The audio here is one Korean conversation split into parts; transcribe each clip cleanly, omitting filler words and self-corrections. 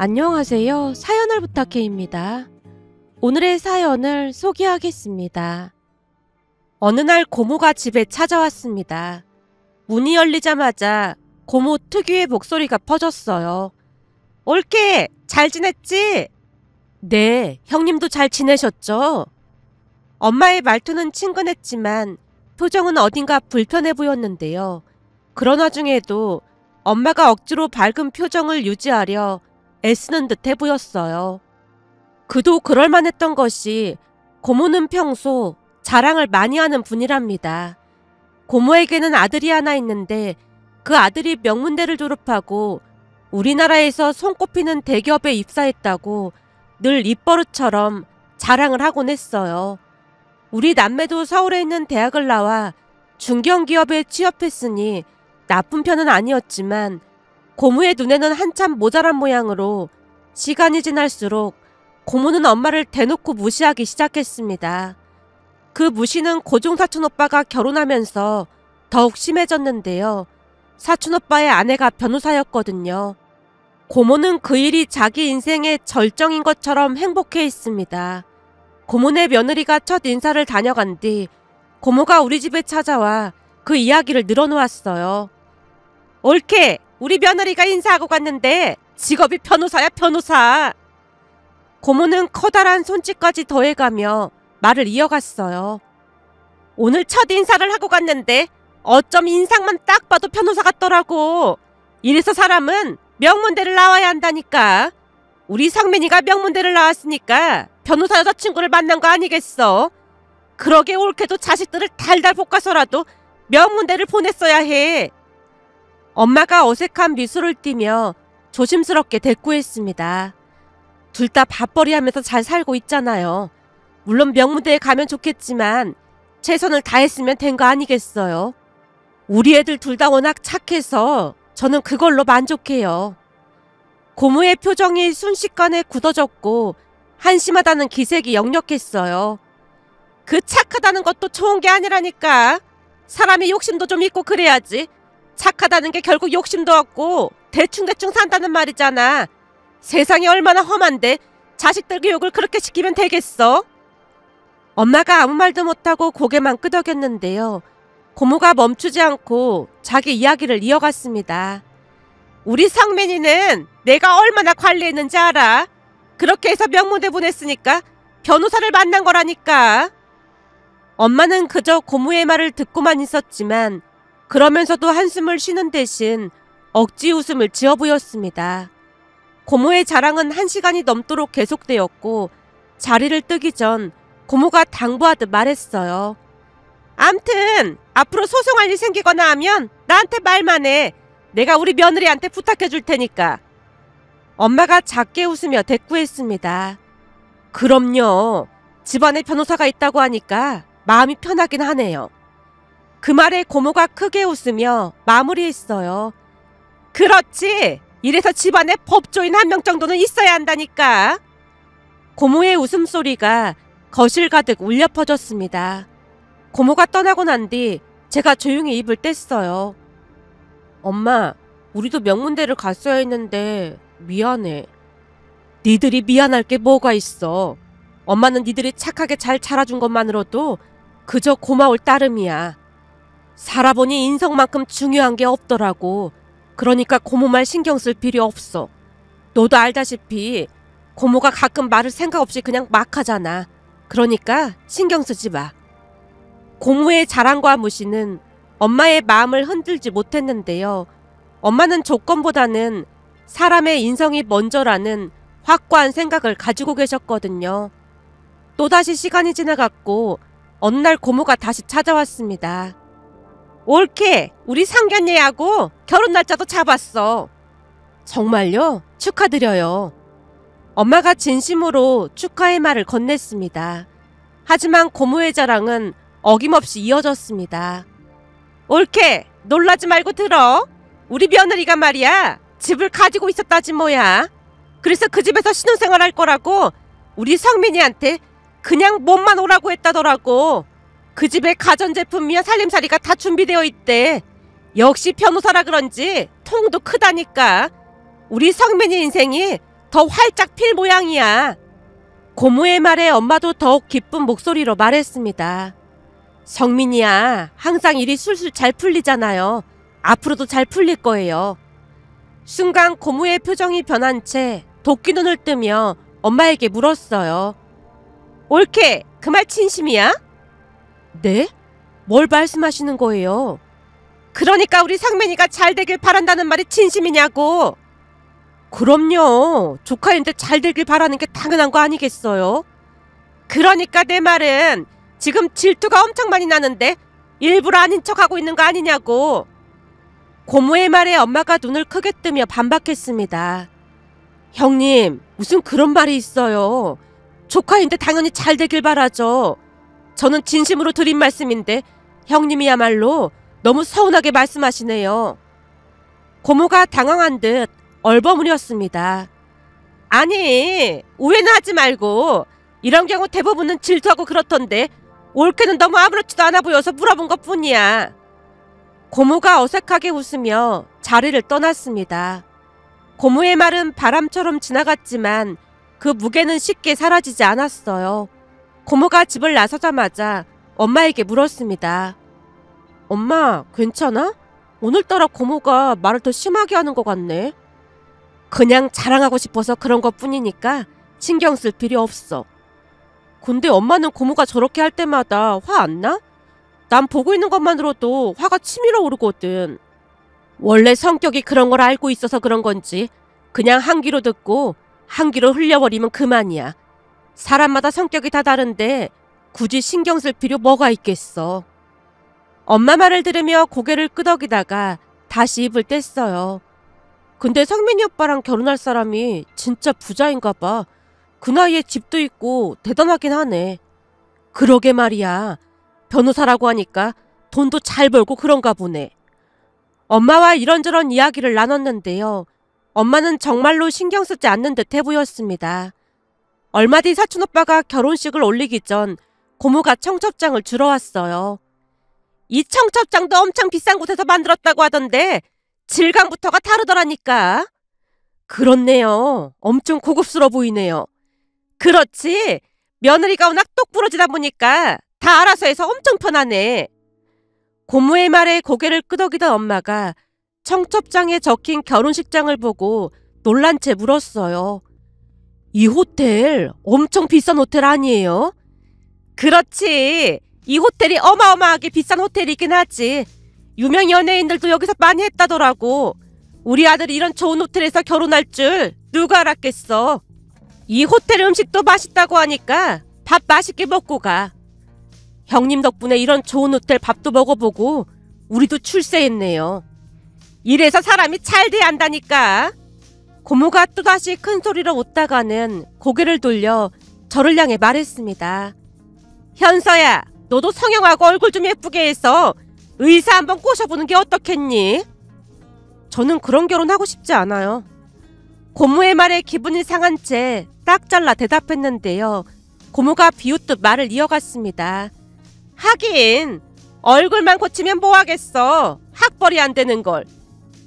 안녕하세요. 사연을 부탁해입니다. 오늘의 사연을 소개하겠습니다. 어느 날 고모가 집에 찾아왔습니다. 문이 열리자마자 고모 특유의 목소리가 퍼졌어요. 올케, 잘 지냈지? 네, 형님도 잘 지내셨죠? 엄마의 말투는 친근했지만 표정은 어딘가 불편해 보였는데요. 그런 와중에도 엄마가 억지로 밝은 표정을 유지하려 애쓰는 듯해 보였어요. 그도 그럴만했던 것이 고모는 평소 자랑을 많이 하는 분이랍니다. 고모에게는 아들이 하나 있는데 그 아들이 명문대를 졸업하고 우리나라에서 손꼽히는 대기업에 입사했다고 늘 입버릇처럼 자랑을 하곤 했어요. 우리 남매도 서울에 있는 대학을 나와 중견기업에 취업했으니 나쁜 편은 아니었지만 고모의 눈에는 한참 모자란 모양으로 시간이 지날수록 고모는 엄마를 대놓고 무시하기 시작했습니다. 그 무시는 고종사촌 오빠가 결혼하면서 더욱 심해졌는데요. 사촌 오빠의 아내가 변호사였거든요. 고모는 그 일이 자기 인생의 절정인 것처럼 행복해했습니다. 고모네 며느리가 첫 인사를 다녀간 뒤 고모가 우리 집에 찾아와 그 이야기를 늘어놓았어요. 올케, 우리 며느리가 인사하고 갔는데 직업이 변호사야, 변호사. 고모는 커다란 손짓까지 더해가며 말을 이어갔어요. 오늘 첫 인사를 하고 갔는데 어쩜 인상만 딱 봐도 변호사 같더라고. 이래서 사람은 명문대를 나와야 한다니까. 우리 성민이가 명문대를 나왔으니까 변호사 여자친구를 만난 거 아니겠어? 그러게 올케도 자식들을 달달 볶아서라도 명문대를 보냈어야 해. 엄마가 어색한 미소를 띠며 조심스럽게 대꾸했습니다. 둘 다 밥벌이 하면서 잘 살고 있잖아요. 물론 명문대에 가면 좋겠지만 최선을 다했으면 된 거 아니겠어요? 우리 애들 둘 다 워낙 착해서 저는 그걸로 만족해요. 고모의 표정이 순식간에 굳어졌고 한심하다는 기색이 역력했어요. 그 착하다는 것도 좋은 게 아니라니까. 사람이 욕심도 좀 있고 그래야지. 착하다는 게 결국 욕심도 없고 대충대충 산다는 말이잖아. 세상이 얼마나 험한데 자식들 교육을 그렇게 시키면 되겠어? 엄마가 아무 말도 못하고 고개만 끄덕였는데요. 고모가 멈추지 않고 자기 이야기를 이어갔습니다. 우리 성민이는 내가 얼마나 관리했는지 알아? 그렇게 해서 명문대 보냈으니까 변호사를 만난 거라니까. 엄마는 그저 고모의 말을 듣고만 있었지만 그러면서도 한숨을 쉬는 대신 억지 웃음을 지어 보였습니다. 고모의 자랑은 1시간이 넘도록 계속되었고 자리를 뜨기 전 고모가 당부하듯 말했어요. 암튼 앞으로 소송할 일 생기거나 하면 나한테 말만 해. 내가 우리 며느리한테 부탁해 줄 테니까. 엄마가 작게 웃으며 대꾸했습니다. 그럼요. 집안에 변호사가 있다고 하니까 마음이 편하긴 하네요. 그 말에 고모가 크게 웃으며 마무리했어요. 그렇지. 이래서 집안에 법조인 1명 정도는 있어야 한다니까. 고모의 웃음소리가 거실 가득 울려 퍼졌습니다. 고모가 떠나고 난 뒤 제가 조용히 입을 뗐어요. 엄마, 우리도 명문대를 갔어야 했는데 미안해. 니들이 미안할 게 뭐가 있어. 엄마는 니들이 착하게 잘 자라준 것만으로도 그저 고마울 따름이야. 살아보니 인성만큼 중요한 게 없더라고. 그러니까 고모 말 신경 쓸 필요 없어. 너도 알다시피 고모가 가끔 말을 생각 없이 그냥 막 하잖아. 그러니까 신경 쓰지 마. 고모의 자랑과 무시는 엄마의 마음을 흔들지 못했는데요. 엄마는 조건보다는 사람의 인성이 먼저라는 확고한 생각을 가지고 계셨거든요. 또다시 시간이 지나갔고 어느 날 고모가 다시 찾아왔습니다. 올케, 우리 상견례하고 결혼 날짜도 잡았어. 정말요? 축하드려요. 엄마가 진심으로 축하의 말을 건넸습니다. 하지만 고모의 자랑은 어김없이 이어졌습니다. 올케, 놀라지 말고 들어. 우리 며느리가 말이야, 집을 가지고 있었다지 뭐야. 그래서 그 집에서 신혼생활 할 거라고 우리 성민이한테 그냥 몸만 오라고 했다더라고. 그 집에 가전제품이야 살림살이가 다 준비되어 있대. 역시 변호사라 그런지 통도 크다니까. 우리 성민이 인생이 더 활짝 필 모양이야. 고모의 말에 엄마도 더욱 기쁜 목소리로 말했습니다. 성민이야, 항상 일이 술술 잘 풀리잖아요. 앞으로도 잘 풀릴 거예요. 순간 고모의 표정이 변한 채 도끼 눈을 뜨며 엄마에게 물었어요. 옳게, 그 말 진심이야? 네? 뭘 말씀하시는 거예요? 그러니까 우리 상민이가 잘 되길 바란다는 말이 진심이냐고. 그럼요. 조카인데 잘 되길 바라는 게 당연한 거 아니겠어요? 그러니까 내 말은 지금 질투가 엄청 많이 나는데 일부러 아닌 척하고 있는 거 아니냐고. 고모의 말에 엄마가 눈을 크게 뜨며 반박했습니다. 형님, 무슨 그런 말이 있어요. 조카인데 당연히 잘 되길 바라죠. 저는 진심으로 드린 말씀인데 형님이야말로 너무 서운하게 말씀하시네요. 고모가 당황한 듯 얼버무렸습니다. 아니, 오해는 하지 말고 이런 경우 대부분은 질투하고 그렇던데 옳게는 너무 아무렇지도 않아 보여서 물어본 것뿐이야. 고모가 어색하게 웃으며 자리를 떠났습니다. 고모의 말은 바람처럼 지나갔지만 그 무게는 쉽게 사라지지 않았어요. 고모가 집을 나서자마자 엄마에게 물었습니다. 엄마, 괜찮아? 오늘따라 고모가 말을 더 심하게 하는 것 같네. 그냥 자랑하고 싶어서 그런 것뿐이니까 신경 쓸 필요 없어. 근데 엄마는 고모가 저렇게 할 때마다 화 안 나? 난 보고 있는 것만으로도 화가 치밀어 오르거든. 원래 성격이 그런 걸 알고 있어서 그런 건지 그냥 한 귀로 듣고 한 귀로 흘려버리면 그만이야. 사람마다 성격이 다 다른데 굳이 신경 쓸 필요 뭐가 있겠어. 엄마 말을 들으며 고개를 끄덕이다가 다시 입을 뗐어요. 근데 성민이 오빠랑 결혼할 사람이 진짜 부자인가 봐. 그 나이에 집도 있고 대단하긴 하네. 그러게 말이야. 변호사라고 하니까 돈도 잘 벌고 그런가 보네. 엄마와 이런저런 이야기를 나눴는데요. 엄마는 정말로 신경 쓰지 않는 듯해 보였습니다. 얼마 뒤 사촌오빠가 결혼식을 올리기 전 고모가 청첩장을 주러 왔어요. 이 청첩장도 엄청 비싼 곳에서 만들었다고 하던데 질감부터가 다르더라니까. 그렇네요. 엄청 고급스러워 보이네요. 그렇지. 며느리가 워낙 똑부러지다 보니까 다 알아서 해서 엄청 편하네. 고모의 말에 고개를 끄덕이던 엄마가 청첩장에 적힌 결혼식장을 보고 놀란 채 물었어요. 이 호텔 엄청 비싼 호텔 아니에요? 그렇지. 이 호텔이 어마어마하게 비싼 호텔이긴 하지. 유명 연예인들도 여기서 많이 했다더라고. 우리 아들이 이런 좋은 호텔에서 결혼할 줄 누가 알았겠어. 이 호텔 음식도 맛있다고 하니까 밥 맛있게 먹고 가. 형님 덕분에 이런 좋은 호텔 밥도 먹어보고 우리도 출세했네요. 이래서 사람이 잘 돼야 한다니까. 고모가 또다시 큰 소리로 웃다가는 고개를 돌려 저를 향해 말했습니다. 현서야, 너도 성형하고 얼굴 좀 예쁘게 해서 의사 한번 꼬셔보는 게 어떻겠니? 저는 그런 결혼하고 싶지 않아요. 고모의 말에 기분이 상한 채 딱 잘라 대답했는데요. 고모가 비웃듯 말을 이어갔습니다. 하긴 얼굴만 고치면 뭐하겠어. 학벌이 안 되는 걸.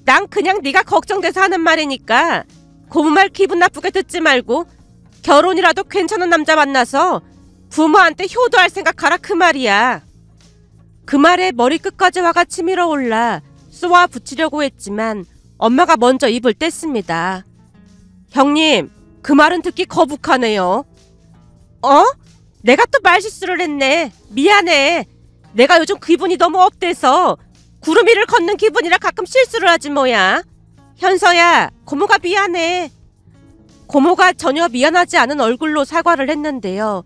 난 그냥 네가 걱정돼서 하는 말이니까 고모 말 기분 나쁘게 듣지 말고 결혼이라도 괜찮은 남자 만나서 부모한테 효도할 생각하라 그 말이야. 그 말에 머리끝까지 화가 치밀어 올라 쏘아 붙이려고 했지만 엄마가 먼저 입을 뗐습니다. 형님, 그 말은 듣기 거북하네요. 어? 내가 또 말실수를 했네. 미안해. 내가 요즘 기분이 너무 업돼서 구름 위를 걷는 기분이라 가끔 실수를 하지 뭐야. 현서야, 고모가 미안해. 고모가 전혀 미안하지 않은 얼굴로 사과를 했는데요.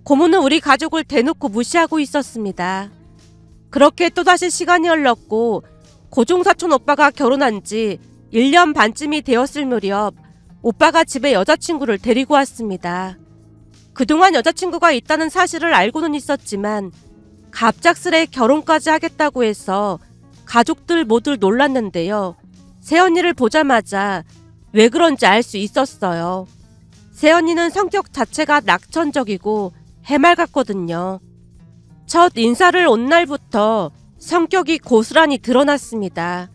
고모는 우리 가족을 대놓고 무시하고 있었습니다. 그렇게 또다시 시간이 흘렀고 고종사촌 오빠가 결혼한 지 1년 반쯤이 되었을 무렵 오빠가 집에 여자친구를 데리고 왔습니다. 그동안 여자친구가 있다는 사실을 알고는 있었지만 갑작스레 결혼까지 하겠다고 해서 가족들 모두 놀랐는데요. 새언니를 보자마자 왜 그런지 알 수 있었어요. 새언니는 성격 자체가 낙천적이고 해맑았거든요. 첫 인사를 온 날부터 성격이 고스란히 드러났습니다.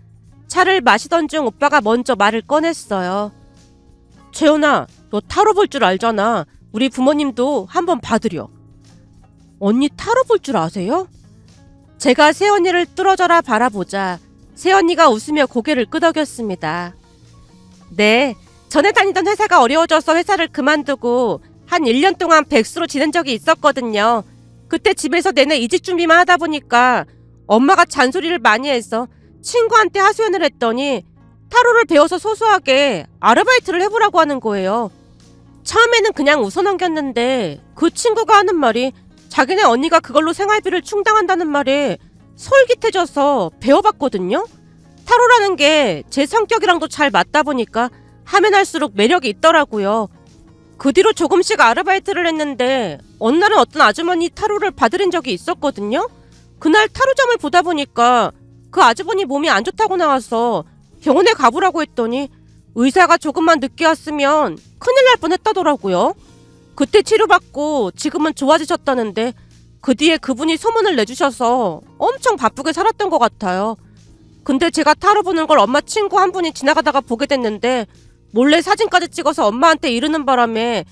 차를 마시던 중 오빠가 먼저 말을 꺼냈어요. 채연아, 너 타로 볼 줄 알잖아. 우리 부모님도 한번 봐드려. 언니 타로 볼 줄 아세요? 제가 새언니를 뚫어져라 바라보자 새언니가 웃으며 고개를 끄덕였습니다. 네, 전에 다니던 회사가 어려워져서 회사를 그만두고 한 1년 동안 백수로 지낸 적이 있었거든요. 그때 집에서 내내 이직 준비만 하다 보니까 엄마가 잔소리를 많이 해서 친구한테 하소연을 했더니 타로를 배워서 소소하게 아르바이트를 해보라고 하는 거예요. 처음에는 그냥 웃어넘겼는데 그 친구가 하는 말이 자기네 언니가 그걸로 생활비를 충당한다는 말에 솔깃해져서 배워봤거든요. 타로라는 게 제 성격이랑도 잘 맞다 보니까 하면 할수록 매력이 있더라고요. 그 뒤로 조금씩 아르바이트를 했는데 어느 날은 어떤 아주머니 타로를 봐드린 적이 있었거든요. 그날 타로점을 보다 보니까 그 아주머니 몸이 안 좋다고 나와서 병원에 가보라고 했더니 의사가 조금만 늦게 왔으면 큰일 날 뻔했다더라고요. 그때 치료받고 지금은 좋아지셨다는데 그 뒤에 그분이 소문을 내주셔서 엄청 바쁘게 살았던 것 같아요. 근데 제가 타로 보는 걸 엄마 친구 한 분이 지나가다가 보게 됐는데 몰래 사진까지 찍어서 엄마한테 이르는 바람에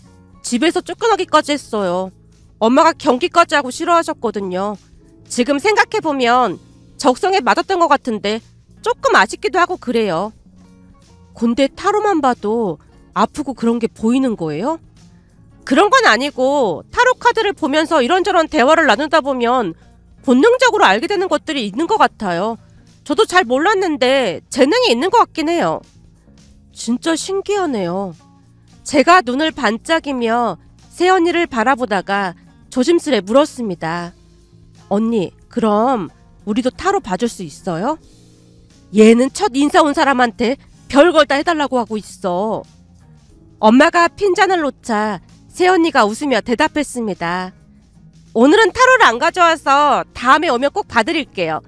집에서 쫓겨나기까지 했어요. 엄마가 경기까지 하고 싫어하셨거든요. 지금 생각해보면 적성에 맞았던 것 같은데 조금 아쉽기도 하고 그래요. 근데 타로만 봐도 아프고 그런 게 보이는 거예요? 그런 건 아니고 타로 카드를 보면서 이런저런 대화를 나누다 보면 본능적으로 알게 되는 것들이 있는 것 같아요. 저도 잘 몰랐는데 재능이 있는 것 같긴 해요. 진짜 신기하네요. 제가 눈을 반짝이며 새언니를 바라보다가 조심스레 물었습니다. 언니, 그럼 우리도 타로 봐줄 수 있어요? 얘는 첫 인사 온 사람한테 별걸 다 해달라고 하고 있어. 엄마가 핀잔을 놓자 새언니가 웃으며 대답했습니다. 오늘은 타로를 안 가져와서 다음에 오면 꼭 봐드릴게요.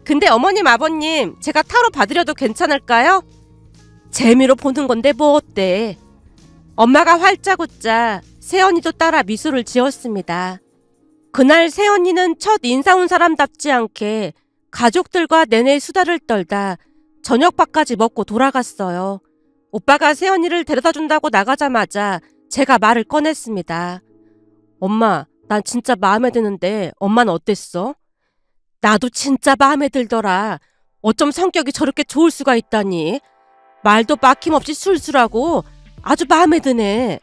근데 어머님, 아버님, 제가 타로 봐드려도 괜찮을까요? 재미로 보는 건데 뭐 어때? 엄마가 활짝 웃자 새언니도 따라 미소를 지었습니다. 그날 새언니는 첫 인사 온 사람답지 않게 가족들과 내내 수다를 떨다 저녁밥까지 먹고 돌아갔어요. 오빠가 새언니를 데려다 준다고 나가자마자 제가 말을 꺼냈습니다. 엄마, 난 진짜 마음에 드는데 엄마는 어땠어? 나도 진짜 마음에 들더라. 어쩜 성격이 저렇게 좋을 수가 있다니. 말도 막힘없이 술술하고 아주 마음에 드네.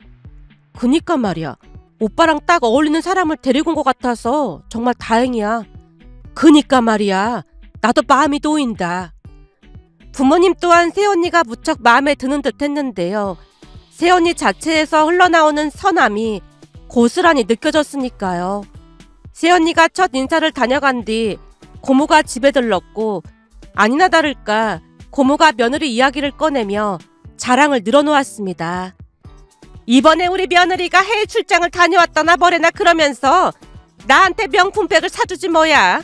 그니까 말이야. 오빠랑 딱 어울리는 사람을 데리고 온 것 같아서 정말 다행이야. 그니까 말이야. 나도 마음이 놓인다. 부모님 또한 새언니가 무척 마음에 드는 듯 했는데요. 새언니 자체에서 흘러나오는 선함이 고스란히 느껴졌으니까요. 새언니가 첫 인사를 다녀간 뒤 고모가 집에 들렀고 아니나 다를까 고모가 며느리 이야기를 꺼내며 자랑을 늘어놓았습니다. 이번에 우리 며느리가 해외 출장을 다녀왔더나 뭐래나 그러면서 나한테 명품백을 사주지 뭐야.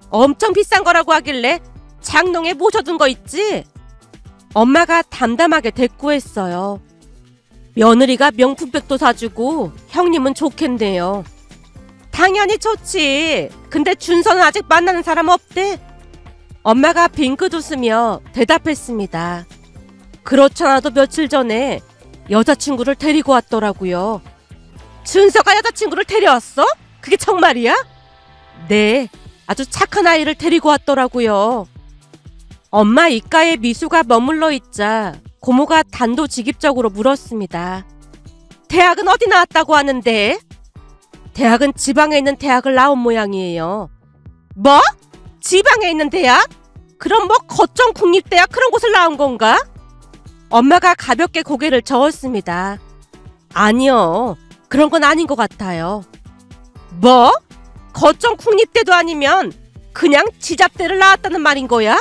엄청 비싼 거라고 하길래 장롱에 모셔둔 거 있지? 엄마가 담담하게 대꾸했어요. 며느리가 명품백도 사주고 형님은 좋겠네요. 당연히 좋지. 근데 준서는 아직 만나는 사람 없대? 엄마가 빙긋 웃으며 대답했습니다. 그렇잖아도 며칠 전에 여자친구를 데리고 왔더라고요. 준서가 여자친구를 데려왔어? 그게 정말이야? 네, 아주 착한 아이를 데리고 왔더라고요. 엄마 입가에 미소가 머물러 있자 고모가 단도직입적으로 물었습니다. 대학은 어디 나왔다고 하는데? 대학은 지방에 있는 대학을 나온 모양이에요. 뭐? 지방에 있는 대학? 그럼 뭐 거점 국립대학 그런 곳을 나온 건가? 엄마가 가볍게 고개를 저었습니다. 아니요, 그런 건 아닌 것 같아요. 뭐? 거점 국립대도 아니면 그냥 지잡대를 나왔다는 말인 거야?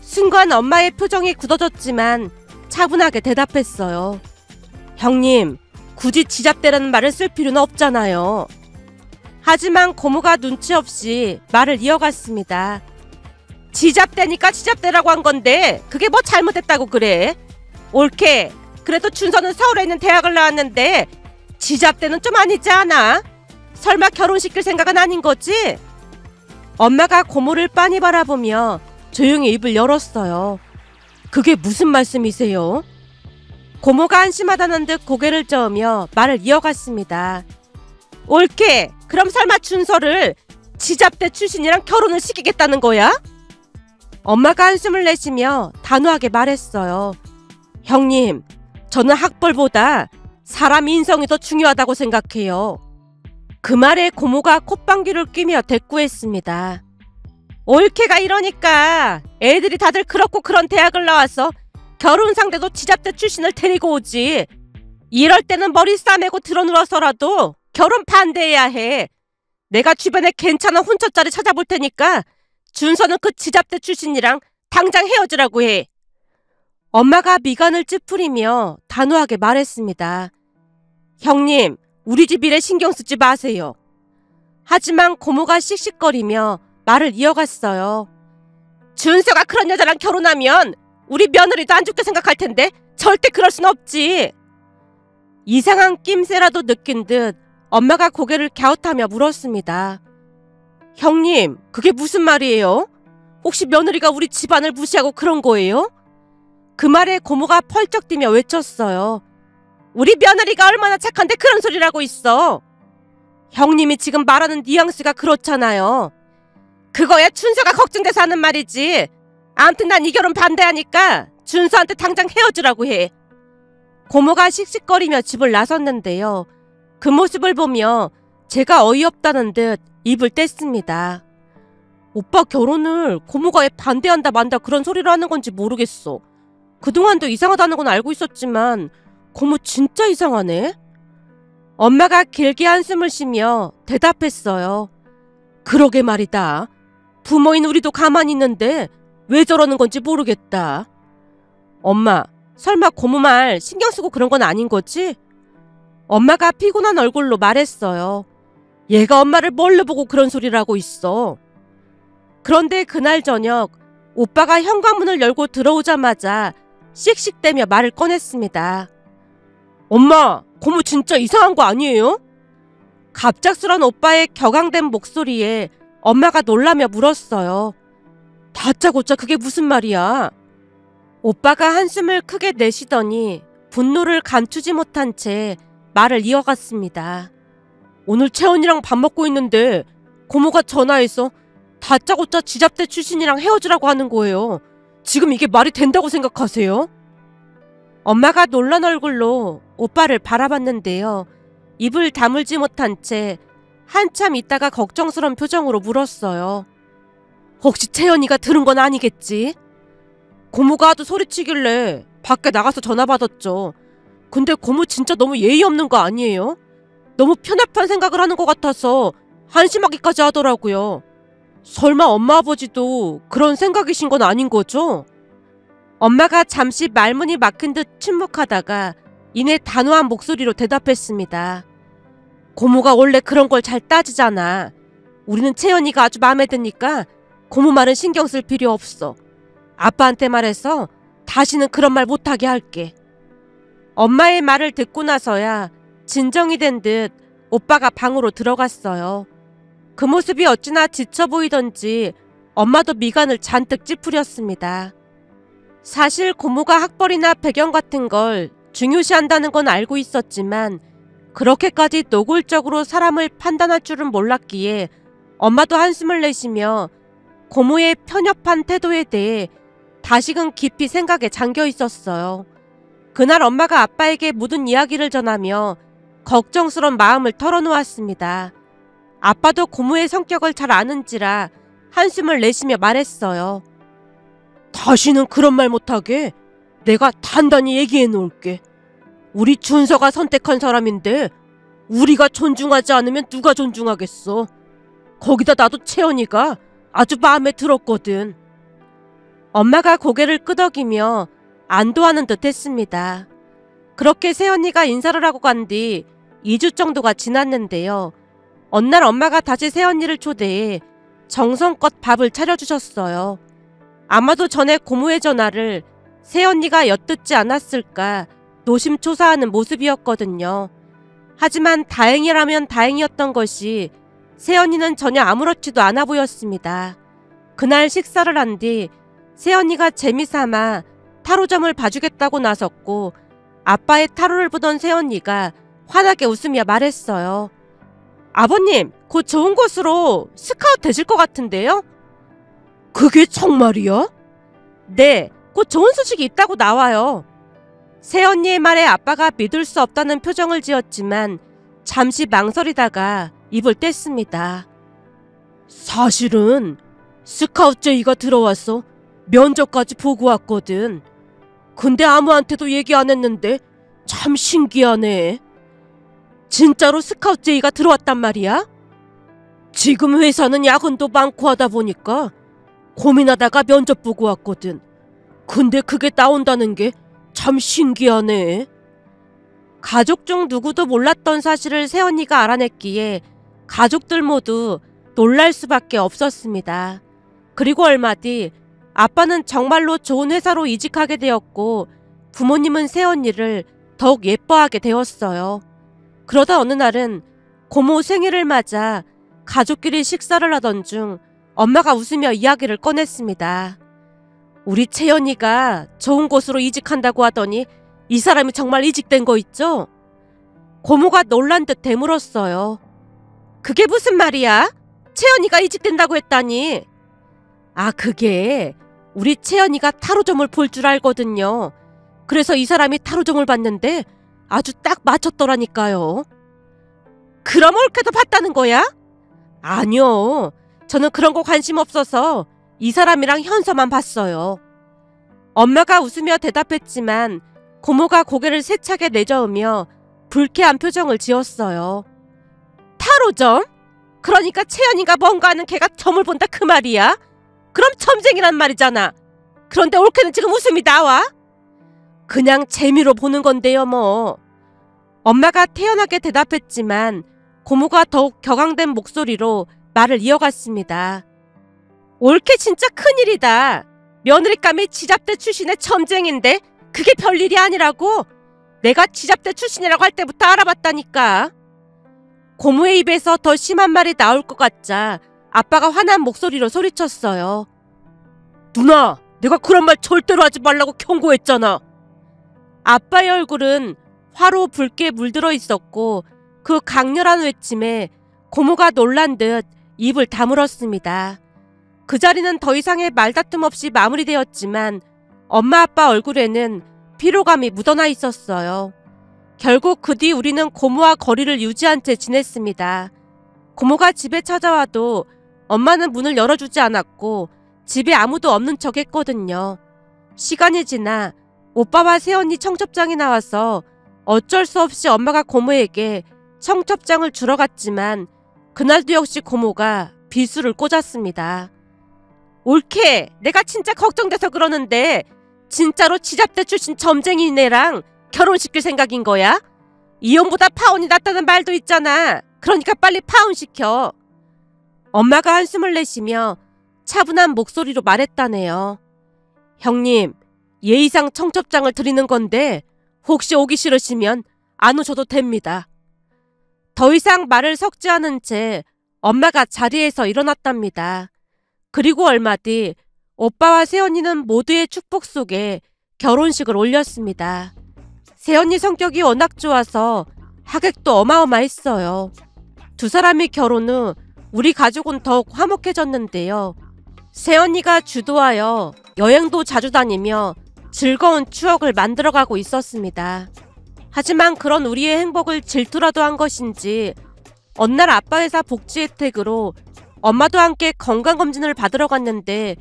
순간 엄마의 표정이 굳어졌지만 차분하게 대답했어요. 형님, 굳이 지잡대라는 말을 쓸 필요는 없잖아요. 하지만 고모가 눈치 없이 말을 이어갔습니다. 지잡대니까 지잡대라고 한 건데 그게 뭐 잘못했다고 그래? 옳게. 그래도 준서는 서울에 있는 대학을 나왔는데 지잡대는 좀 아니지 않아? 설마 결혼시킬 생각은 아닌 거지? 엄마가 고모를 빤히 바라보며 조용히 입을 열었어요. 그게 무슨 말씀이세요? 고모가 한심하다는 듯 고개를 저으며 말을 이어갔습니다. 옳게, 그럼 설마 준서를 지잡대 출신이랑 결혼을 시키겠다는 거야? 엄마가 한숨을 내쉬며 단호하게 말했어요. 형님, 저는 학벌보다 사람 인성이 더 중요하다고 생각해요. 그 말에 고모가 콧방귀를 뀌며 대꾸했습니다. 옳게가 이러니까 애들이 다들 그렇고 그런 대학을 나와서 결혼 상대도 지잡대 출신을 데리고 오지. 이럴 때는 머리 싸매고 드러누워서라도 결혼 반대해야 해. 내가 주변에 괜찮은 혼처자리 찾아볼 테니까 준서는 그 지잡대 출신이랑 당장 헤어지라고 해. 엄마가 미간을 찌푸리며 단호하게 말했습니다. 형님, 우리 집 일에 신경 쓰지 마세요. 하지만 고모가 씩씩거리며 말을 이어갔어요. 준서가 그런 여자랑 결혼하면 우리 며느리도 안 좋게 생각할 텐데 절대 그럴 순 없지. 이상한 낌새라도 느낀 듯 엄마가 고개를 갸웃하며 물었습니다. 형님, 그게 무슨 말이에요? 혹시 며느리가 우리 집안을 무시하고 그런 거예요? 그 말에 고모가 펄쩍 뛰며 외쳤어요. 우리 며느리가 얼마나 착한데 그런 소리를 하고 있어. 형님이 지금 말하는 뉘앙스가 그렇잖아요. 그거야 준서가 걱정돼서 하는 말이지. 아무튼 난 이 결혼 반대하니까 준서한테 당장 헤어지라고 해. 고모가 씩씩거리며 집을 나섰는데요. 그 모습을 보며 제가 어이없다는 듯 입을 뗐습니다. 오빠 결혼을 고모가 왜 반대한다 만다 그런 소리를 하는 건지 모르겠어. 그동안도 이상하다는 건 알고 있었지만 고모 진짜 이상하네. 엄마가 길게 한숨을 쉬며 대답했어요. 그러게 말이다. 부모인 우리도 가만히 있는데 왜 저러는 건지 모르겠다. 엄마, 설마 고모 말 신경 쓰고 그런 건 아닌 거지? 엄마가 피곤한 얼굴로 말했어요. 얘가 엄마를 뭘로 보고 그런 소리를 하고 있어. 그런데 그날 저녁 오빠가 현관문을 열고 들어오자마자 씩씩대며 말을 꺼냈습니다. 엄마, 고모 진짜 이상한 거 아니에요? 갑작스런 오빠의 격앙된 목소리에 엄마가 놀라며 물었어요. 다짜고짜 그게 무슨 말이야? 오빠가 한숨을 크게 내쉬더니 분노를 감추지 못한 채 말을 이어갔습니다. 오늘 채원이랑 밥 먹고 있는데 고모가 전화해서 다짜고짜 지잡대 출신이랑 헤어지라고 하는 거예요. 지금 이게 말이 된다고 생각하세요? 엄마가 놀란 얼굴로 오빠를 바라봤는데요. 입을 다물지 못한 채 한참 있다가 걱정스러운 표정으로 물었어요. 혹시 채연이가 들은 건 아니겠지? 고모가 하도 소리치길래 밖에 나가서 전화 받았죠. 근데 고모 진짜 너무 예의 없는 거 아니에요? 너무 편협한 생각을 하는 것 같아서 한심하기까지 하더라고요. 설마 엄마 아버지도 그런 생각이신 건 아닌 거죠? 엄마가 잠시 말문이 막힌 듯 침묵하다가 이내 단호한 목소리로 대답했습니다. 고모가 원래 그런 걸 잘 따지잖아. 우리는 채연이가 아주 마음에 드니까 고모 말은 신경 쓸 필요 없어. 아빠한테 말해서 다시는 그런 말 못하게 할게. 엄마의 말을 듣고 나서야 진정이 된 듯 오빠가 방으로 들어갔어요. 그 모습이 어찌나 지쳐 보이던지 엄마도 미간을 잔뜩 찌푸렸습니다. 사실 고모가 학벌이나 배경 같은 걸 중요시한다는 건 알고 있었지만 그렇게까지 노골적으로 사람을 판단할 줄은 몰랐기에 엄마도 한숨을 내쉬며 고모의 편협한 태도에 대해 다시금 깊이 생각에 잠겨 있었어요. 그날 엄마가 아빠에게 모든 이야기를 전하며 걱정스런 마음을 털어놓았습니다. 아빠도 고모의 성격을 잘 아는지라 한숨을 내쉬며 말했어요. 다시는 그런 말 못하게 내가 단단히 얘기해 놓을게. 우리 준서가 선택한 사람인데 우리가 존중하지 않으면 누가 존중하겠어. 거기다 나도 채연이가 아주 마음에 들었거든. 엄마가 고개를 끄덕이며 안도하는 듯 했습니다. 그렇게 새언니가 인사를 하고 간 뒤 2주 정도가 지났는데요. 어느 날 엄마가 다시 새언니를 초대해 정성껏 밥을 차려주셨어요. 아마도 전에 고모의 전화를 새언니가 엿듣지 않았을까 노심초사하는 모습이었거든요. 하지만 다행이라면 다행이었던 것이 새언니는 전혀 아무렇지도 않아 보였습니다. 그날 식사를 한 뒤 새언니가 재미삼아 타로점을 봐주겠다고 나섰고 아빠의 타로를 보던 새언니가 환하게 웃으며 말했어요. 아버님, 곧 좋은 곳으로 스카웃 되실 것 같은데요? 그게 정말이야? 네, 곧 좋은 소식이 있다고 나와요. 새언니의 말에 아빠가 믿을 수 없다는 표정을 지었지만 잠시 망설이다가 입을 뗐습니다. 사실은 스카웃 제의가 들어와서 면접까지 보고 왔거든. 근데 아무한테도 얘기 안 했는데 참 신기하네. 진짜로 스카웃 제의가 들어왔단 말이야? 지금 회사는 야근도 많고 하다 보니까 고민하다가 면접 보고 왔거든. 근데 그게 나온다는 게 참 신기하네. 가족 중 누구도 몰랐던 사실을 새언니가 알아냈기에 가족들 모두 놀랄 수밖에 없었습니다. 그리고 얼마 뒤 아빠는 정말로 좋은 회사로 이직하게 되었고 부모님은 새언니를 더욱 예뻐하게 되었어요. 그러다 어느 날은 고모 생일을 맞아 가족끼리 식사를 하던 중 엄마가 웃으며 이야기를 꺼냈습니다. 우리 채연이가 좋은 곳으로 이직한다고 하더니 이 사람이 정말 이직된 거 있죠? 고모가 놀란 듯 되물었어요. 그게 무슨 말이야? 채연이가 이직된다고 했다니. 아, 그게 우리 채연이가 타로점을 볼 줄 알거든요. 그래서 이 사람이 타로점을 봤는데 아주 딱 맞췄더라니까요. 그럼 옳게도 봤다는 거야? 아니요. 저는 그런 거 관심 없어서 이 사람이랑 현서만 봤어요. 엄마가 웃으며 대답했지만 고모가 고개를 세차게 내저으며 불쾌한 표정을 지었어요. 타로점? 그러니까 채연이가 뭔가 하는 걔가 점을 본다 그 말이야? 그럼 점쟁이란 말이잖아. 그런데 옳게는 지금 웃음이 나와? 그냥 재미로 보는 건데요 뭐. 엄마가 태연하게 대답했지만 고모가 더욱 격앙된 목소리로 말을 이어갔습니다. 옳게 진짜 큰일이다. 며느리감이 지잡대 출신의 점쟁인데 그게 별일이 아니라고. 내가 지잡대 출신이라고 할 때부터 알아봤다니까. 고모의 입에서 더 심한 말이 나올 것 같자 아빠가 화난 목소리로 소리쳤어요. 누나, 내가 그런 말 절대로 하지 말라고 경고했잖아. 아빠의 얼굴은 화로 붉게 물들어 있었고 그 강렬한 외침에 고모가 놀란 듯 입을 다물었습니다. 그 자리는 더 이상의 말다툼 없이 마무리되었지만 엄마 아빠 얼굴에는 피로감이 묻어나 있었어요. 결국 그 뒤 우리는 고모와 거리를 유지한 채 지냈습니다. 고모가 집에 찾아와도 엄마는 문을 열어주지 않았고 집에 아무도 없는 척 했거든요. 시간이 지나 오빠와 새언니 청첩장이 나와서 어쩔 수 없이 엄마가 고모에게 청첩장을 주러 갔지만 그날도 역시 고모가 비수를 꽂았습니다. 옳게, 내가 진짜 걱정돼서 그러는데 진짜로 지잡대 출신 점쟁이네랑 결혼시킬 생각인 거야? 이혼보다 파혼이 낫다는 말도 있잖아. 그러니까 빨리 파혼시켜. 엄마가 한숨을 내쉬며 차분한 목소리로 말했다네요. 형님, 예의상 청첩장을 드리는 건데 혹시 오기 싫으시면 안 오셔도 됩니다. 더 이상 말을 섞지 않은 채 엄마가 자리에서 일어났답니다. 그리고 얼마 뒤 오빠와 새언니는 모두의 축복 속에 결혼식을 올렸습니다. 새언니 성격이 워낙 좋아서 하객도 어마어마했어요. 두 사람이 결혼 후 우리 가족은 더욱 화목해졌는데요. 새언니가 주도하여 여행도 자주 다니며 즐거운 추억을 만들어가고 있었습니다. 하지만 그런 우리의 행복을 질투라도 한 것인지 어느 날 아빠 회사 복지 혜택으로 엄마도 함께 건강검진을 받으러 갔는데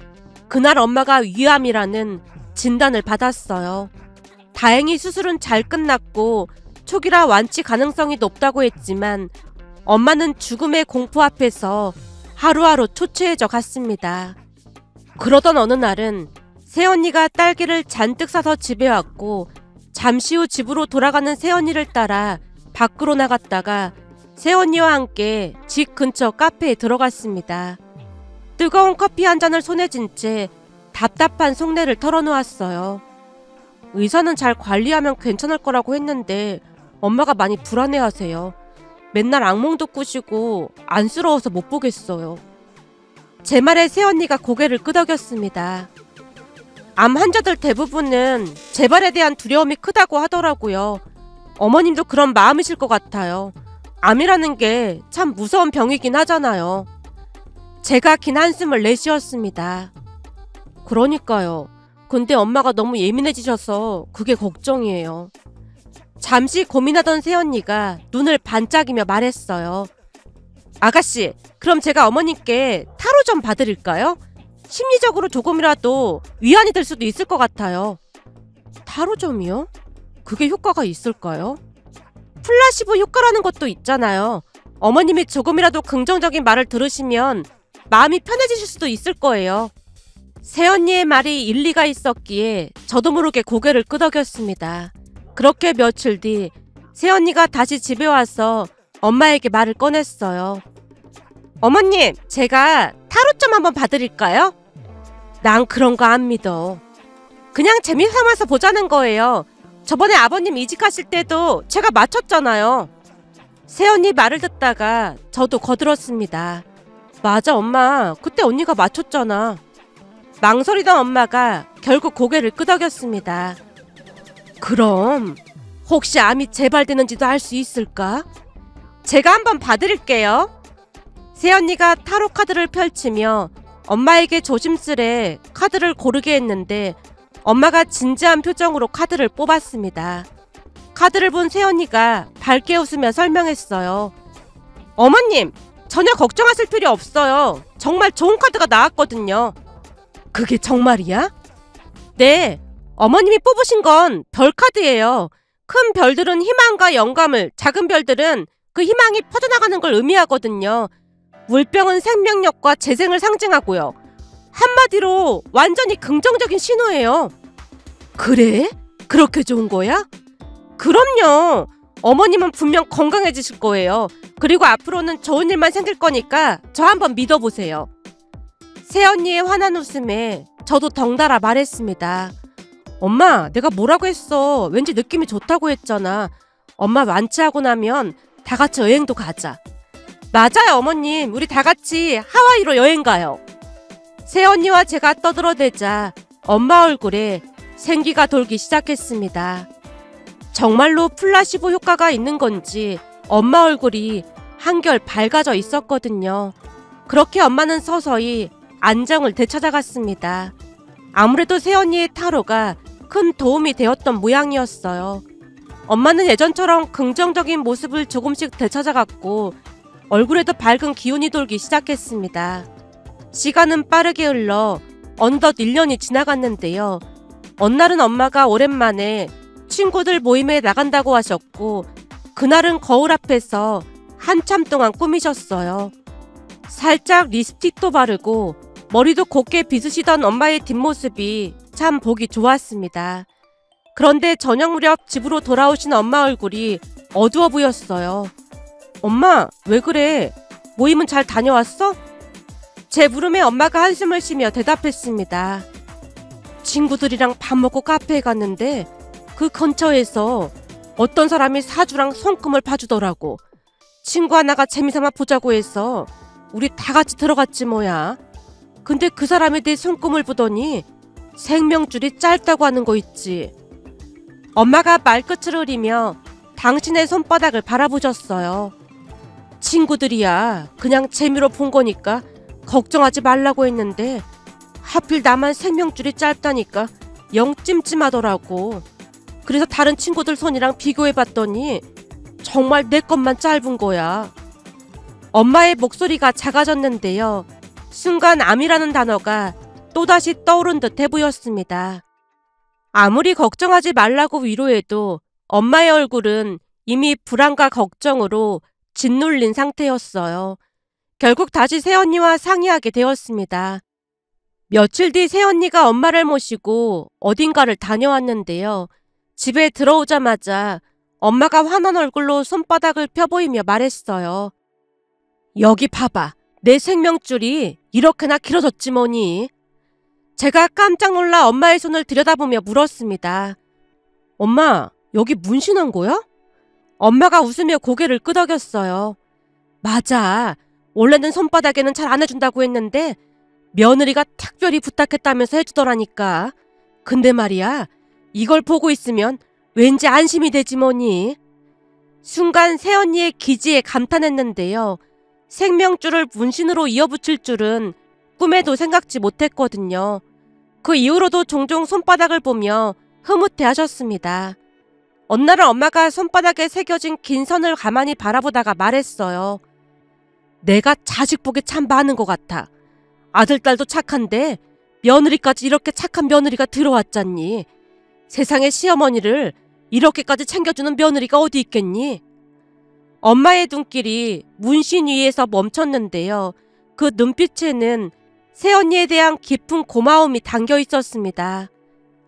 그날 엄마가 위암이라는 진단을 받았어요. 다행히 수술은 잘 끝났고 초기라 완치 가능성이 높다고 했지만 엄마는 죽음의 공포 앞에서 하루하루 초췌해져 갔습니다. 그러던 어느 날은 새언니가 딸기를 잔뜩 사서 집에 왔고 잠시 후 집으로 돌아가는 새언니를 따라 밖으로 나갔다가 새언니와 함께 집 근처 카페에 들어갔습니다. 뜨거운 커피 한 잔을 손에 쥔 채 답답한 속내를 털어놓았어요. 의사는 잘 관리하면 괜찮을 거라고 했는데 엄마가 많이 불안해하세요. 맨날 악몽도 꾸시고 안쓰러워서 못 보겠어요. 제 말에 새언니가 고개를 끄덕였습니다. 암 환자들 대부분은 재발에 대한 두려움이 크다고 하더라고요. 어머님도 그런 마음이실 것 같아요. 암이라는 게 참 무서운 병이긴 하잖아요. 제가 긴 한숨을 내쉬었습니다. 그러니까요. 근데 엄마가 너무 예민해지셔서 그게 걱정이에요. 잠시 고민하던 새언니가 눈을 반짝이며 말했어요. 아가씨, 그럼 제가 어머님께 타로 좀 봐드릴까요? 심리적으로 조금이라도 위안이 될 수도 있을 것 같아요. 타로점이요? 그게 효과가 있을까요? 플라시보 효과라는 것도 있잖아요. 어머님이 조금이라도 긍정적인 말을 들으시면 마음이 편해지실 수도 있을 거예요. 새언니의 말이 일리가 있었기에 저도 모르게 고개를 끄덕였습니다. 그렇게 며칠 뒤 새언니가 다시 집에 와서 엄마에게 말을 꺼냈어요. 어머님, 제가 타로점 한번 봐드릴까요? 난 그런 거 안 믿어. 그냥 재미삼아서 보자는 거예요. 저번에 아버님 이직하실 때도 제가 맞췄잖아요. 새언니 말을 듣다가 저도 거들었습니다. 맞아, 엄마. 그때 언니가 맞췄잖아. 망설이던 엄마가 결국 고개를 끄덕였습니다. 그럼 혹시 암이 재발되는지도 알 수 있을까? 제가 한번 봐드릴게요. 새언니가 타로 카드를 펼치며 엄마에게 조심스레 카드를 고르게 했는데 엄마가 진지한 표정으로 카드를 뽑았습니다. 카드를 본 새언니가 밝게 웃으며 설명했어요. 어머님, 전혀 걱정하실 필요 없어요. 정말 좋은 카드가 나왔거든요. 그게 정말이야? 네, 어머님이 뽑으신 건 별 카드예요. 큰 별들은 희망과 영감을, 작은 별들은 그 희망이 퍼져나가는 걸 의미하거든요. 물병은 생명력과 재생을 상징하고요. 한마디로 완전히 긍정적인 신호예요. 그래? 그렇게 좋은 거야? 그럼요. 어머님은 분명 건강해지실 거예요. 그리고 앞으로는 좋은 일만 생길 거니까 저 한번 믿어보세요. 새언니의 환한 웃음에 저도 덩달아 말했습니다. 엄마, 내가 뭐라고 했어. 왠지 느낌이 좋다고 했잖아. 엄마 완치하고 나면 다 같이 여행도 가자. 맞아요, 어머님. 우리 다 같이 하와이로 여행 가요. 새언니와 제가 떠들어대자 엄마 얼굴에 생기가 돌기 시작했습니다. 정말로 플라시보 효과가 있는 건지 엄마 얼굴이 한결 밝아져 있었거든요. 그렇게 엄마는 서서히 안정을 되찾아갔습니다. 아무래도 새언니의 타로가 큰 도움이 되었던 모양이었어요. 엄마는 예전처럼 긍정적인 모습을 조금씩 되찾아갔고 얼굴에도 밝은 기운이 돌기 시작했습니다. 시간은 빠르게 흘러 어느덧 1년이 지나갔는데요. 어느 날은 엄마가 오랜만에 친구들 모임에 나간다고 하셨고 그날은 거울 앞에서 한참 동안 꾸미셨어요. 살짝 립스틱도 바르고 머리도 곱게 빗으시던 엄마의 뒷모습이 참 보기 좋았습니다. 그런데 저녁 무렵 집으로 돌아오신 엄마 얼굴이 어두워 보였어요. 엄마, 왜 그래? 모임은 잘 다녀왔어? 제 물음에 엄마가 한숨을 쉬며 대답했습니다. 친구들이랑 밥 먹고 카페에 갔는데 그 근처에서 어떤 사람이 사주랑 손금을 봐주더라고. 친구 하나가 재미삼아 보자고 해서 우리 다 같이 들어갔지 뭐야. 근데 그 사람이 내 손금을 보더니 생명줄이 짧다고 하는 거 있지. 엄마가 말끝을 흐리며 당신의 손바닥을 바라보셨어요. 친구들이야 그냥 재미로 본 거니까 걱정하지 말라고 했는데 하필 나만 생명줄이 짧다니까 영 찜찜하더라고. 그래서 다른 친구들 손이랑 비교해봤더니 정말 내 것만 짧은 거야. 엄마의 목소리가 작아졌는데요. 순간 암이라는 단어가 또다시 떠오른 듯해 보였습니다. 아무리 걱정하지 말라고 위로해도 엄마의 얼굴은 이미 불안과 걱정으로 짓눌린 상태였어요. 결국 다시 새언니와 상의하게 되었습니다. 며칠 뒤 새언니가 엄마를 모시고 어딘가를 다녀왔는데요. 집에 들어오자마자 엄마가 환한 얼굴로 손바닥을 펴보이며 말했어요. 여기 봐봐. 내 생명줄이 이렇게나 길어졌지 뭐니. 제가 깜짝 놀라 엄마의 손을 들여다보며 물었습니다. 엄마, 여기 문신한 거야? 엄마가 웃으며 고개를 끄덕였어요. 맞아. 원래는 손바닥에는 잘 안 해준다고 했는데 며느리가 특별히 부탁했다면서 해주더라니까. 근데 말이야, 이걸 보고 있으면 왠지 안심이 되지 뭐니. 순간 새언니의 기지에 감탄했는데요. 생명줄을 문신으로 이어붙일 줄은 꿈에도 생각지 못했거든요. 그 이후로도 종종 손바닥을 보며 흐뭇해하셨습니다. 어느 날은 엄마가 손바닥에 새겨진 긴 선을 가만히 바라보다가 말했어요. 내가 자식 복이 참 많은 것 같아. 아들딸도 착한데 며느리까지 이렇게 착한 며느리가 들어왔잖니. 세상에 시어머니를 이렇게까지 챙겨주는 며느리가 어디 있겠니? 엄마의 눈길이 문신 위에서 멈췄는데요. 그 눈빛에는 새언니에 대한 깊은 고마움이 담겨 있었습니다.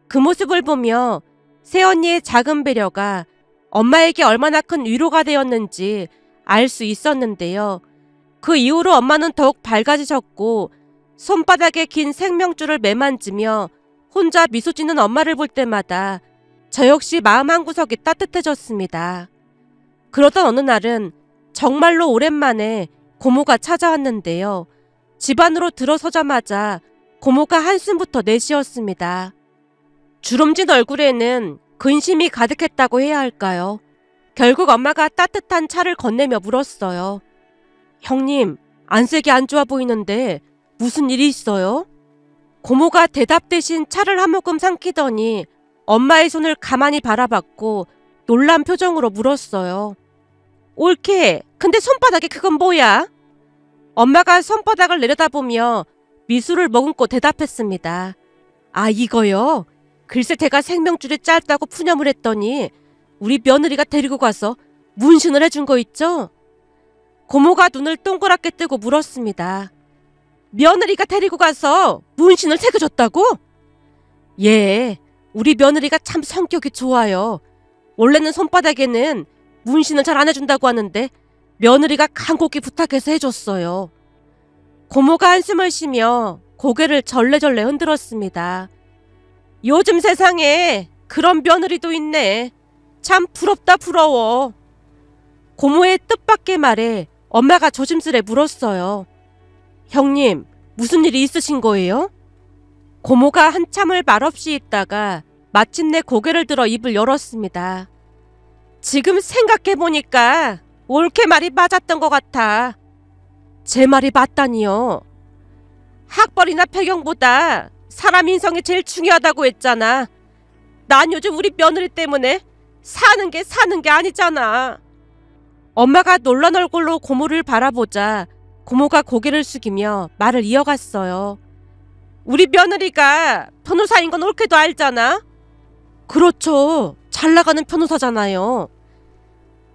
그 모습을 보며 새언니의 작은 배려가 엄마에게 얼마나 큰 위로가 되었는지 알 수 있었는데요. 그 이후로 엄마는 더욱 밝아지셨고 손바닥에 긴 생명줄을 매만지며 혼자 미소 짓는 엄마를 볼 때마다 저 역시 마음 한구석이 따뜻해졌습니다. 그러던 어느 날은 정말로 오랜만에 고모가 찾아왔는데요. 집 안으로 들어서자마자 고모가 한숨부터 내쉬었습니다. 주름진 얼굴에는 근심이 가득했다고 해야 할까요? 결국 엄마가 따뜻한 차를 건네며 물었어요. 형님, 안색이 안 좋아 보이는데 무슨 일이 있어요? 고모가 대답 대신 차를 한 모금 삼키더니 엄마의 손을 가만히 바라봤고 놀란 표정으로 물었어요. 옳게, 근데 손바닥에 그건 뭐야? 엄마가 손바닥을 내려다보며 미술을 머금고 대답했습니다. 아, 이거요? 글쎄 제가 생명줄이 짧다고 푸념을 했더니 우리 며느리가 데리고 가서 문신을 해준 거 있죠? 고모가 눈을 동그랗게 뜨고 물었습니다. 며느리가 데리고 가서 문신을 새겨줬다고? 예, 우리 며느리가 참 성격이 좋아요. 원래는 손바닥에는 문신을 잘 안 해준다고 하는데 며느리가 간곡히 부탁해서 해줬어요. 고모가 한숨을 쉬며 고개를 절레절레 흔들었습니다. 요즘 세상에 그런 며느리도 있네. 참 부럽다 부러워. 고모의 뜻밖의 말에 엄마가 조심스레 물었어요. 형님, 무슨 일이 있으신 거예요? 고모가 한참을 말없이 있다가 마침내 고개를 들어 입을 열었습니다. 지금 생각해보니까 옳게 말이 맞았던 것 같아. 제 말이 맞다니요. 학벌이나 배경보다 사람 인성이 제일 중요하다고 했잖아. 난 요즘 우리 며느리 때문에 사는 게 아니잖아. 엄마가 놀란 얼굴로 고모를 바라보자 고모가 고개를 숙이며 말을 이어갔어요. 우리 며느리가 변호사인 건 옳게도 알잖아. 그렇죠. 잘 나가는 변호사잖아요.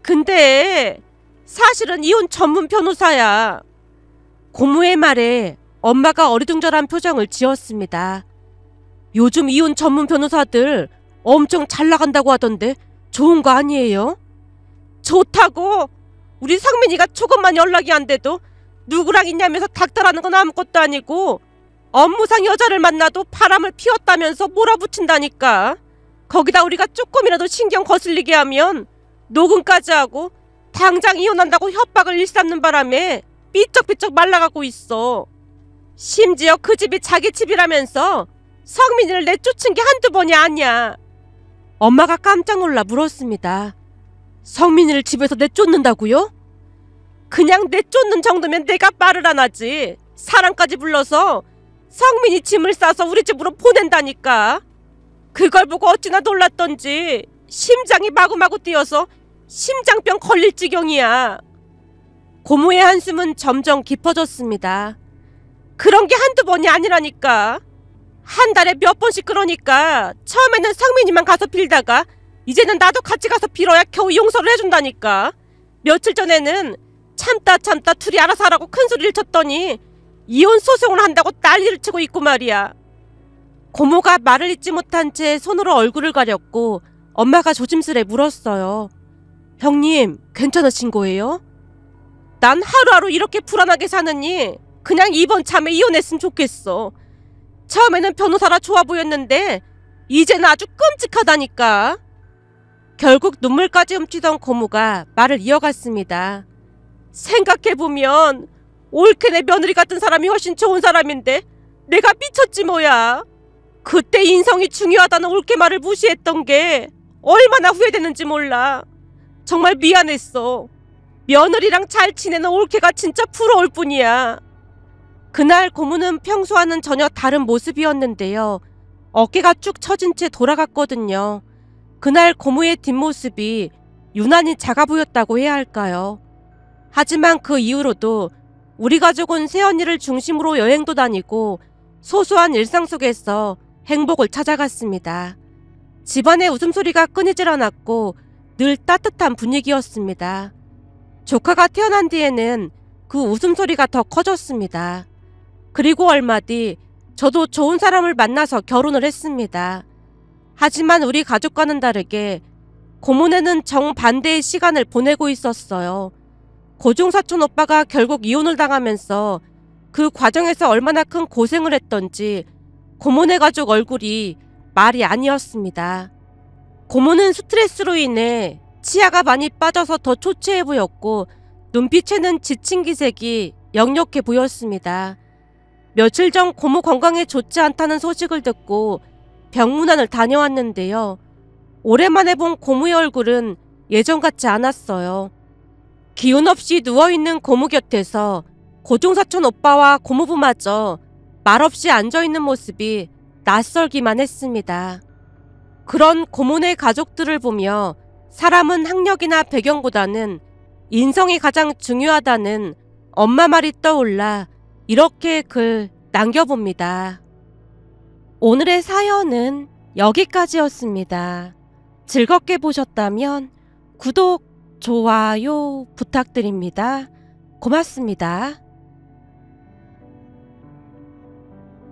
근데 사실은 이혼 전문 변호사야. 고모의 말에 엄마가 어리둥절한 표정을 지었습니다. 요즘 이혼 전문 변호사들 엄청 잘 나간다고 하던데 좋은 거 아니에요? 좋다고? 우리 성민이가 조금만 연락이 안 돼도 누구랑 있냐면서 닥달하는 건 아무것도 아니고 업무상 여자를 만나도 바람을 피웠다면서 몰아붙인다니까. 거기다 우리가 조금이라도 신경 거슬리게 하면 녹음까지 하고 당장 이혼한다고 협박을 일삼는 바람에 삐쩍삐쩍 말라가고 있어. 심지어 그 집이 자기 집이라면서 성민이를 내쫓은 게 한두 번이 아니야. 엄마가 깜짝 놀라 물었습니다. 성민이를 집에서 내쫓는다고요? 그냥 내쫓는 정도면 내가 말을 안 하지. 사람까지 불러서 성민이 짐을 싸서 우리 집으로 보낸다니까. 그걸 보고 어찌나 놀랐던지 심장이 마구마구 뛰어서 심장병 걸릴 지경이야. 고모의 한숨은 점점 깊어졌습니다. 그런 게 한두 번이 아니라니까. 한 달에 몇 번씩 그러니까 처음에는 성민이만 가서 빌다가 이제는 나도 같이 가서 빌어야 겨우 용서를 해준다니까. 며칠 전에는 참다 둘이 알아서 하라고 큰소리를 쳤더니 이혼 소송을 한다고 난리를 치고 있고 말이야. 고모가 말을 잇지 못한 채 손으로 얼굴을 가렸고 엄마가 조심스레 물었어요. 형님, 괜찮으신 거예요? 난 하루하루 이렇게 불안하게 사느니 그냥 이번 참에 이혼했으면 좋겠어. 처음에는 변호사라 좋아 보였는데 이제는 아주 끔찍하다니까. 결국 눈물까지 훔치던 고모가 말을 이어갔습니다. 생각해보면 옳게 내 며느리 같은 사람이 훨씬 좋은 사람인데 내가 미쳤지 뭐야. 그때 인성이 중요하다는 올케 말을 무시했던 게 얼마나 후회되는지 몰라. 정말 미안했어. 며느리랑 잘 지내는 올케가 진짜 부러울 뿐이야. 그날 고모는 평소와는 전혀 다른 모습이었는데요. 어깨가 쭉 처진 채 돌아갔거든요. 그날 고모의 뒷모습이 유난히 작아 보였다고 해야 할까요? 하지만 그 이후로도 우리 가족은 새언니를 중심으로 여행도 다니고 소소한 일상 속에서 행복을 찾아갔습니다. 집안의 웃음소리가 끊이질 않았고 늘 따뜻한 분위기였습니다. 조카가 태어난 뒤에는 그 웃음소리가 더 커졌습니다. 그리고 얼마 뒤 저도 좋은 사람을 만나서 결혼을 했습니다. 하지만 우리 가족과는 다르게 고모네는 정반대의 시간을 보내고 있었어요. 고종사촌 오빠가 결국 이혼을 당하면서 그 과정에서 얼마나 큰 고생을 했던지 고모네 가족 얼굴이 말이 아니었습니다. 고모는 스트레스로 인해 치아가 많이 빠져서 더 초췌해 보였고 눈빛에는 지친 기색이 역력해 보였습니다. 며칠 전 고모 건강에 좋지 않다는 소식을 듣고 병문안을 다녀왔는데요. 오랜만에 본 고모의 얼굴은 예전 같지 않았어요. 기운 없이 누워있는 고모 곁에서 고종사촌 오빠와 고모부마저 말없이 앉아있는 모습이 낯설기만 했습니다. 그런 고모네 가족들을 보며 사람은 학력이나 배경보다는 인성이 가장 중요하다는 엄마 말이 떠올라 이렇게 글 남겨봅니다. 오늘의 사연은 여기까지였습니다. 즐겁게 보셨다면 구독, 좋아요 부탁드립니다. 고맙습니다.